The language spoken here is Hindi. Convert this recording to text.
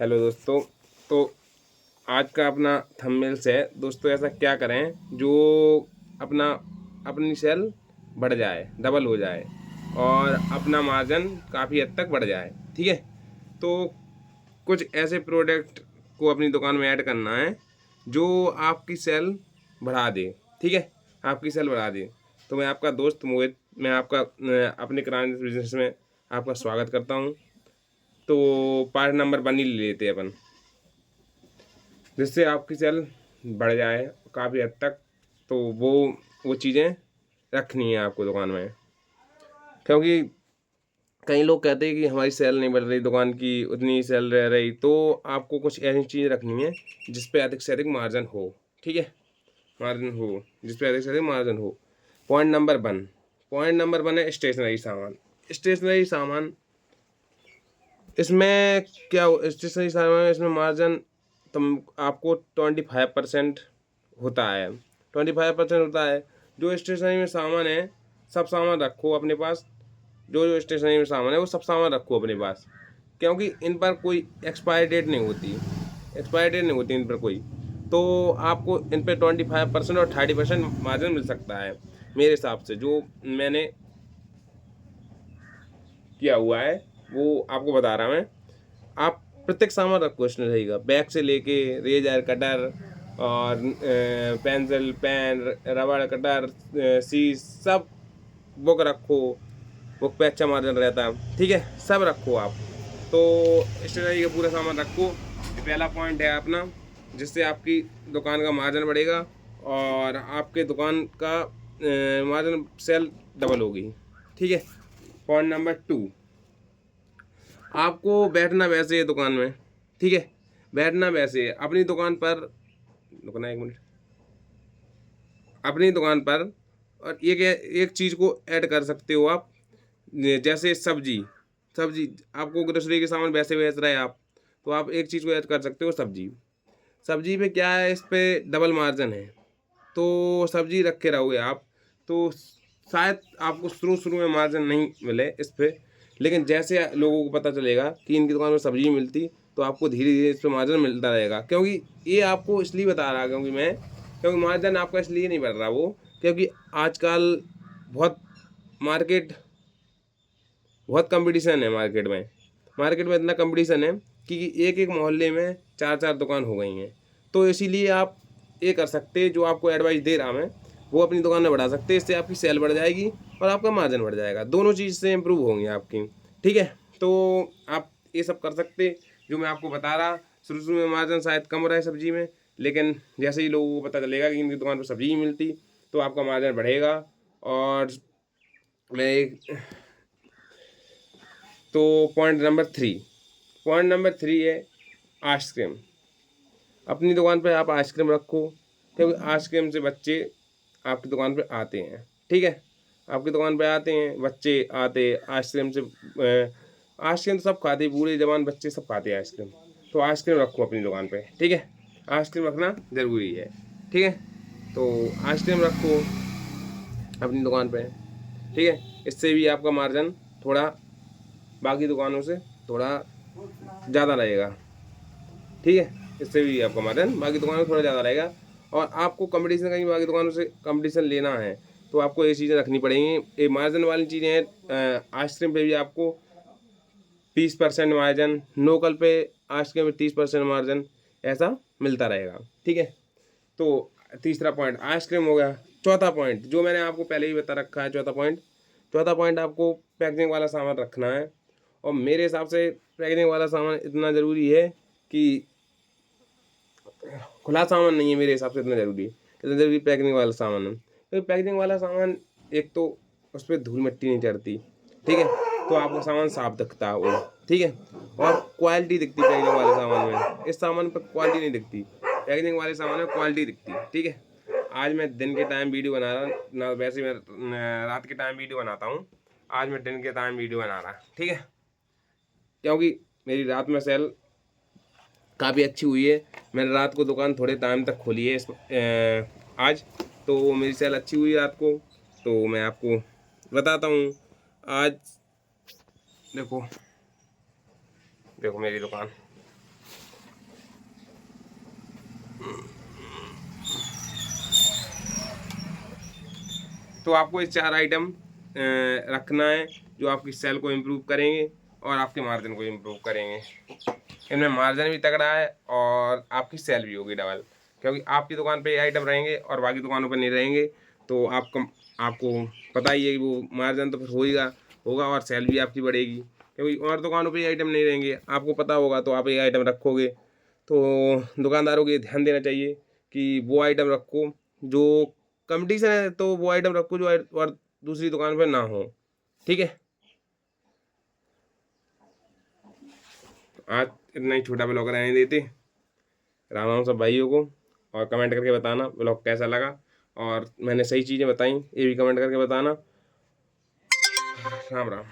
हेलो दोस्तों। तो आज का अपना थंबनेल से है दोस्तों, ऐसा क्या करें जो अपना अपनी सेल बढ़ जाए, डबल हो जाए और अपना मार्जिन काफ़ी हद तक बढ़ जाए। ठीक है, तो कुछ ऐसे प्रोडक्ट को अपनी दुकान में ऐड करना है जो आपकी सेल बढ़ा दे। ठीक है, आपकी सेल बढ़ा दे। तो मैं आपका दोस्त मोहित, मैं आपका अपने किराने बिजनेस में आपका स्वागत करता हूँ। तो पार्ट नंबर 1 ही ले लेते हैं अपन, जिससे आपकी सेल बढ़ जाए काफ़ी हद तक। तो वो चीज़ें रखनी है आपको दुकान में, क्योंकि कई लोग कहते हैं कि हमारी सेल नहीं बढ़ रही, दुकान की उतनी सेल रह रही। तो आपको कुछ ऐसी चीज़ रखनी है जिस पे अधिक से अधिक मार्जिन हो। ठीक है, मार्जिन हो, जिस पे अधिक से अधिक मार्जिन हो। पॉइंट नंबर 1 है स्टेशनरी सामान। स्टेशनरी सामान इसमें क्या स्टेशनरी सामान इसमें मार्जिन तुम आपको 25% होता है। 25% होता है। जो स्टेशनरी में सामान है, सब सामान रखो अपने पास। जो जो स्टेशनरी में सामान है वो सब सामान रखो अपने पास, क्योंकि इन पर कोई एक्सपायरी डेट नहीं होती। एक्सपायरी डेट नहीं होती इन पर कोई। तो आपको इन पर 25% और 30% मार्जिन मिल सकता है मेरे हिसाब से। जो मैंने किया हुआ है वो आपको बता रहा मैं। आप प्रत्येक सामान रखो स्टेशनरी का, बैग से लेके रेजर, कटर और पेंसिल, पेन, रबड़, कटर, शीश, सब बुक रखो। बुक पे अच्छा मार्जिन रहता है। ठीक है, सब रखो आप। तो स्टेशनरी का पूरा सामान रखो। ये पहला पॉइंट है अपना, जिससे आपकी दुकान का मार्जिन बढ़ेगा और आपके दुकान का मार्जिन सेल डबल होगी। ठीक है। पॉइंट नंबर 2, आपको बैठना वैसे है दुकान में। ठीक है, बैठना वैसे है अपनी दुकान पर। रुकना एक मिनट। अपनी दुकान पर और एक चीज़ को ऐड कर सकते हो आप, जैसे सब्जी। सब्जी आपको ग्रोसरी के सामान वैसे बेच रहे हैं आप, तो आप एक चीज़ को ऐड कर सकते हो, सब्जी। सब्जी पे क्या है, इस पे डबल मार्जिन है। तो सब्जी रख के रहोगे आप, तो शायद आपको शुरू शुरू में मार्जिन नहीं मिले इस पे, लेकिन जैसे लोगों को पता चलेगा कि इनकी दुकान में सब्जी मिलती, तो आपको धीरे धीरे इस पे मार्जिन मिलता रहेगा। क्योंकि ये आपको इसलिए बता रहा, क्योंकि मार्जिन आपका इसलिए नहीं बढ़ रहा वो, क्योंकि आजकल बहुत मार्केट बहुत कंपटीशन है मार्केट में। मार्केट में इतना कंपटीशन है कि एक एक मोहल्ले में 4 4 दुकान हो गई हैं। तो इसीलिए आप ये कर सकते हैं, जो आपको एडवाइस दे रहा मैं, वो अपनी दुकान में बढ़ा सकते हैं। इससे आपकी सेल बढ़ जाएगी और आपका मार्जिन बढ़ जाएगा, दोनों चीज़ से इम्प्रूव होंगी आपकी। ठीक है, तो आप ये सब कर सकते हैं जो मैं आपको बता रहा। शुरू शुरू में मार्जिन शायद कम रहा है सब्जी में, लेकिन जैसे ही लोगों को पता चलेगा कि इनकी दुकान पर सब्जी ही मिलती, तो आपका मार्जिन बढ़ेगा। और मैं एक तो पॉइंट नंबर 3 है आइसक्रीम। अपनी दुकान पे आप आइसक्रीम रखो, क्योंकि आइसक्रीम से बच्चे आपकी दुकान पे आते हैं। ठीक है, आपकी दुकान पे आते हैं बच्चे, आते आइसक्रीम से। आइसक्रीम तो सब खाते हैं, बूढ़े जवान बच्चे सब खाते हैं आइसक्रीम। तो आइसक्रीम रखो अपनी दुकान पे। ठीक है, आइसक्रीम रखना ज़रूरी है। ठीक है, तो आइसक्रीम रखो अपनी दुकान पे। ठीक है, इससे भी आपका मार्जिन थोड़ा बाकी दुकानों से थोड़ा ज़्यादा रहेगा। ठीक है, इससे भी आपका मार्जिन बाकी दुकानों में थोड़ा ज़्यादा रहेगा। और आपको कंपटीशन, कहीं बाकी दुकानों से कंपटीशन लेना है, तो आपको ये चीज़ें रखनी पड़ेंगी। ये मार्जिन वाली चीज़ें हैं। आइसक्रीम पे भी आपको 20% मार्जिन, लोकल पे आइसक्रीम पे 30% मार्जिन, ऐसा मिलता रहेगा। ठीक है, तो तीसरा पॉइंट आइसक्रीम हो गया। चौथा पॉइंट जो मैंने आपको पहले ही बता रखा है, चौथा पॉइंट आपको पैकेजिंग वाला सामान रखना है। और मेरे हिसाब से पैकेजिंग वाला सामान इतना ज़रूरी है कि खुला सामान नहीं है। मेरे हिसाब से इतना ज़रूरी पैकेजिंग वाला सामान है, क्योंकि पैकेजिंग वाला सामान एक तो उस पर धूल मिट्टी नहीं चढ़ती। ठीक है, तो आपको सामान साफ दिखता है वो। ठीक है, और क्वालिटी दिखती है पैकेजिंग वाले सामान में। इस सामान पर क्वालिटी नहीं दिखती, पैकेजिंग वाले सामान में क्वालिटी दिखती है। ठीक है, आज मैं दिन के टाइम वीडियो बना रहा ना, वैसे मैं रात के टाइम वीडियो बनाता हूँ। आज मैं दिन के टाइम वीडियो बना रहा। ठीक है, क्योंकि मेरी रात में सेल काफ़ी अच्छी हुई है। मैंने रात को दुकान थोड़े टाइम तक खोली है आज, तो मेरी सेल अच्छी हुई रात को। तो मैं आपको बताता हूँ। आज देखो, देखो मेरी दुकान, तो आपको ये 4 आइटम रखना है जो आपकी सेल को इम्प्रूव करेंगे और आपके मार्जिन को इम्प्रूव करेंगे। इनमें मार्जिन भी तगड़ा है और आपकी सेल भी होगी डबल, क्योंकि आपकी दुकान पे ये आइटम रहेंगे और बाकी दुकानों पर नहीं रहेंगे। तो आपको पता ही है कि वो मार्जिन तो फिर होगा और सेल भी आपकी बढ़ेगी, क्योंकि और दुकानों पे ये आइटम नहीं रहेंगे। आपको पता होगा तो आप ये आइटम रखोगे। तो दुकानदारों को ये ध्यान देना चाहिए कि वो आइटम रखो जो कंपटीशन है, तो वो आइटम रखो जो और दूसरी दुकान पर ना हो। ठीक है, आज इतना ही छोटा ब्लॉग रहने देते। राम राम सब भाइयों को, और कमेंट करके बताना ब्लॉग कैसा लगा और मैंने सही चीज़ें बताई ये भी कमेंट करके बताना। राम राम।